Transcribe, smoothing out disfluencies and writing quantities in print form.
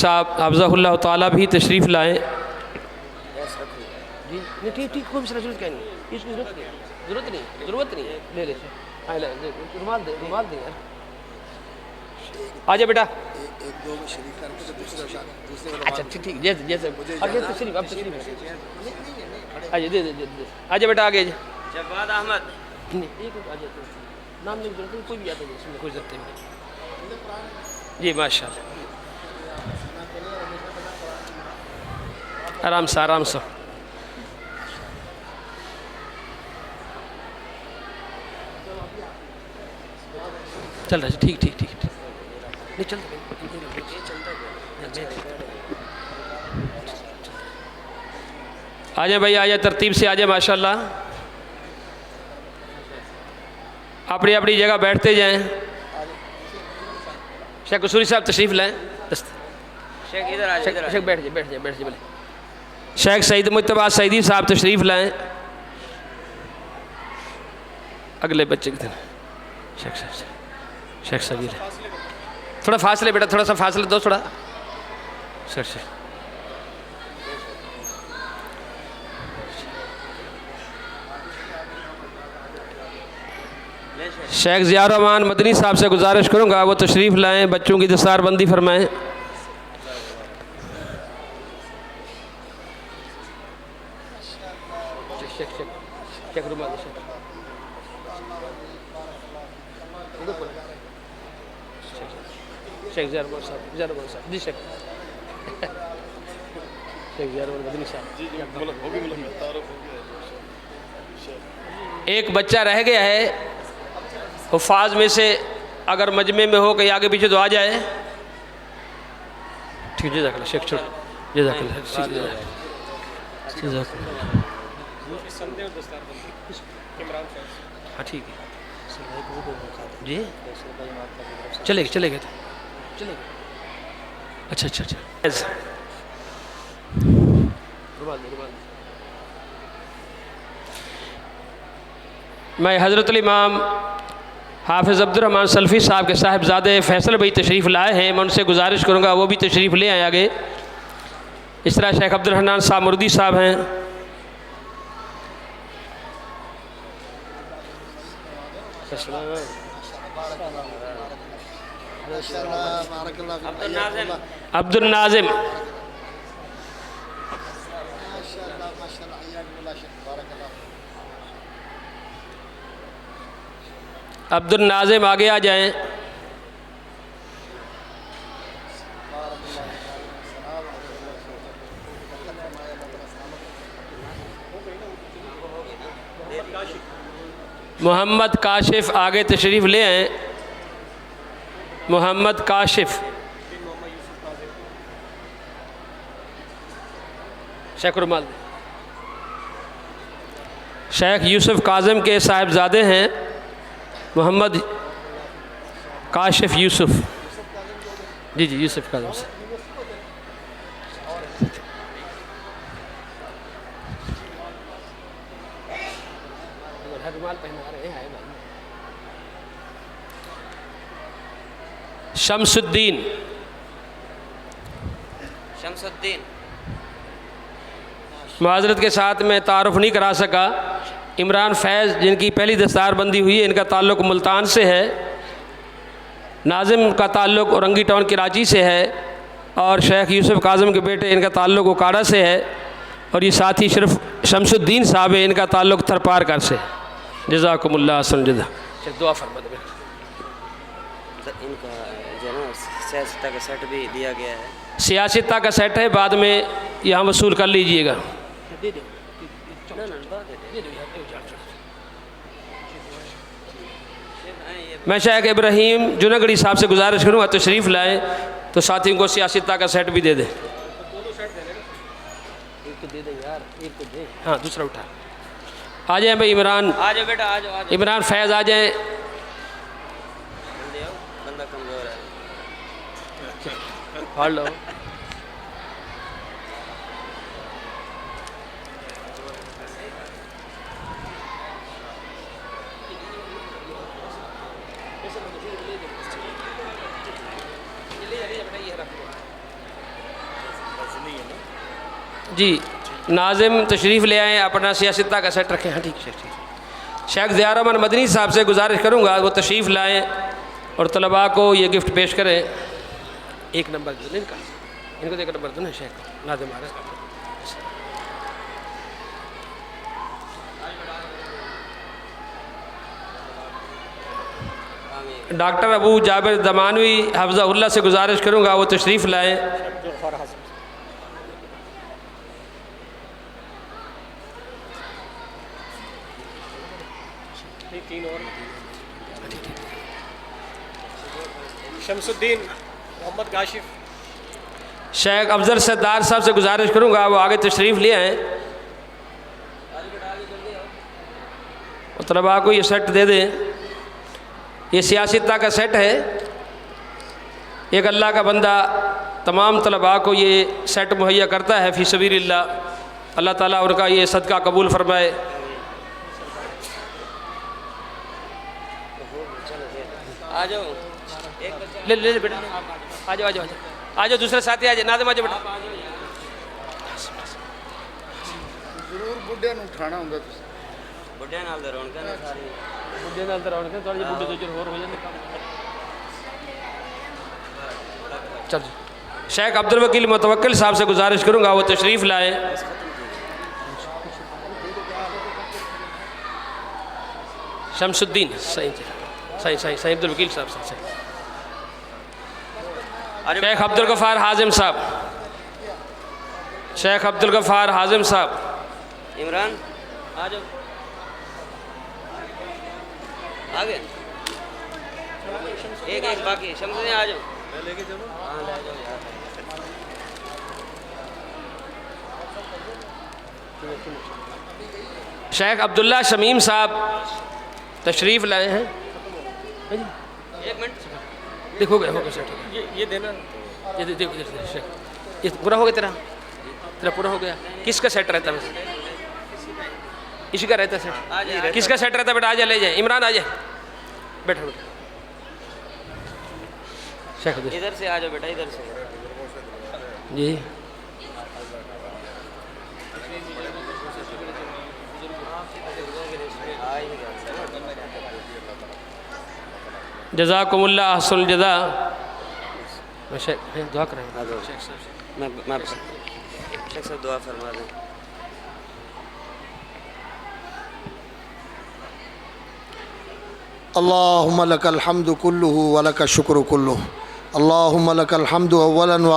साहब हफ़्ज़हुल्लाह ताला भी तशरीफ़ लाएँ। जी नहीं ठीक ठीक, कोई मसला ज़रूरत क्या नहीं, इसकी ज़रूरत नहीं ले ले रुमाल दे यार। आजा बेटा, एक दो में शरीक करके तो दूसरे अच्छा ठीक जैसे जैसे आगे तशरीफ़ अब तशरीफ़ आजा दे आजा बेटा आगे जवाद अहमद नहीं एक आजा तो नाम नहीं जरूरत कोई भी आता है इसमें कोई ज़रूरत नहीं जी माशाल्लाह। आराम से चल रहा है ठीक नहीं चल आजा भाई आजा, तरतीब से आजा माशाल्लाह। अपनी अपनी जगह बैठते जाएं। शेख कसूरी साहब तशरीफ़ लाएँ। शेख इधर आ जाए, शेख बैठ जाए बोले। शेख सईद मुज्तबा सईदी साहब तशरीफ़ लाएँ। अगले बच्चे की तरह शेख सबीर, थोड़ा फासले बेटा, थोड़ा सा फासले दो थोड़ा। शेख शेख ज़िया रहमान मदनी साहब से गुजारिश करूँगा वो तशरीफ़ लाएँ, बच्चों की दस्तारबंदी फरमाएँ। शेख रुमाल शेख ज़िया रहमान साहब जी शेख ज़िया रहमान मदनी साहब। एक बच्चा रह गया है हुफ़ाज़ में से, अगर मजमे में हो कहीं आगे पीछे तो आ जाए। ठीक है जज़ाकल्लाह शेख छोड़ जज़ाकल्लाह हाँ ठीक है जी चलेगा अच्छा मैं हज़रत इमाम हाफ़िज़ अब्दुर्रहमान सल्फ़ी साहब के साहिबज़ादे फैसल भाई तशरीफ़ लाए हैं, मैं उनसे गुजारिश करूँगा वो भी तशरीफ़ ले आए आगे। इस तरह शेख अब्दुल हन्नान साहब मुर्दी साहब हैं। अब्दुल नाज़िम अब्दुल नाज़िम आगे आ जाएं। मोहम्मद काशिफ आगे तशरीफ़ ले आएँ। मोहम्मद काशिफ शेख रुमाल शेख यूसुफ काज़म के साहिबजादे हैं मोहम्मद काशिफ यूसुफ जी यूसुफ काज़म से। शमसुद्दीन माज़रत के साथ मैं तारुफ़ नहीं करा सका। इमरान फैज़ जिनकी पहली दस्तारबंदी हुई है, इनका ताल्लुक़ मुल्तान से है। नाज़िम का ताल्लुक़ औरंगी टाउन कराची से है। और शेख यूसुफ काज़म के बेटे इनका ताल्लुक़ उकाड़ा से है। और ये साथी सिर्फ शमसुद्दीन साहब है, इनका ताल्लुक़ थरपारकर से। जज़ाकुमुल्लाह अहसन जज़ा। दुआ फरमा दे। इनका जो है ना सियासत का सेट भी दिया गया है। सियासत का सेट है, बाद में यहाँ वसूल कर लीजिएगा। मैं शेख इब्राहीम जुनागढ़ी साहब से गुजारिश करूँगा तशरीफ़ लाएँ तो साथियों को सियासत का सेट भी दे दें। हाँ दूसरा उठा। आ जाए भाई इमरान, आ जाओ बेटा आ जाओ। इमरान फैज़ आ जाए। बंदा कमज़ोर है। फाड़ लो। जी नाजिम तशरीफ़ ले आएँ, अपना सियासता का सेट रखें। हाँ ठीक है ठीक। शेख ज़ियाउर रहमान मदनी साहब से गुजारिश करूँगा वो तशरीफ़ लाएँ और तलबा को ये गिफ्ट पेश करें। एक नंबर दो इनका, इनको एक नंबर दो ना शेख नाजिम आ रहे। डॉक्टर अबू जाबिर दमानवी हफ्ज़हुल्लाह से गुजारिश करूँगा वो तशरीफ़ लाएँ। शमसुद्दीन मोहम्मद काशिफ। शेख अफजल सरदार साहब से गुजारिश करूँगा वो आगे तशरीफ़ ले आएँ और तलबा को ये सेट दे दें। ये सियासता का सेट है। एक अल्लाह का बंदा तमाम तलबा को ये सेट मुहैया करता है फ़ी सबीलिल्लाह। अल्लाह ताला उनका ये सदका कबूल फरमाए। आ जाओ ले ले बेटा, आ जाओ आ जाओ आ जाओ, दूसरे साथी आ जाए। नादिम आ जाओ बेटा। ਜ਼ਰੂਰ ਬੁੱਢਿਆਂ ਨੂੰ ਉਠਾਣਾ ਹੁੰਦਾ ਤੁਸੀਂ। बुढ़िया नाल दे रौनक है ना सारी। बुढ़े नाल रौनक है, थोड़े बुढ़े तो होर हो जाते काम। चल शेख अब्दुल वकील मुतवक्किल साहब से गुजारिश करूँगा वो तशरीफ़ लाए। शमसुद्दीन सही सही सही सही अब्दुल वकील साहब सही। शेख अब्दुल गफ़ार हाजिम साहब, शेख अब्दुल गफ़ार हाजिम साहब। इमरान आ जाओ, आ गए। एक एक बाकी शमसुद्दीन आ जाओ। लेके चलो। हाँ ले जाओ यार। शेख अब्दुल्ला शमीम साहब तशरीफ़ लाए हैं। एक मिनट देखो गया होगा सेट, ये देना। ये देखो शेख, ये पूरा हो गया तेरा, तेरा पूरा हो गया। किसका सेट रहता है? इसी का रहता है सेट। किसका सेट रहता है बेटा? आ जाए ले जाए। इमरान आ जाए, बैठो बेटा। शेख इधर से आ जाओ बेटा, इधर से। जी जज़ाकुमुल्लाह अहसनुल जज़ा। शेख दुआ करें। मैं शेख साहब दुआ फरमा दें। अल्लाहुम्मा लकल हम्दु कुल्लुहु व लकश शुक्र कुल्लुहु। अल्लाहुम्मा लकल हम्दु अव्वलन व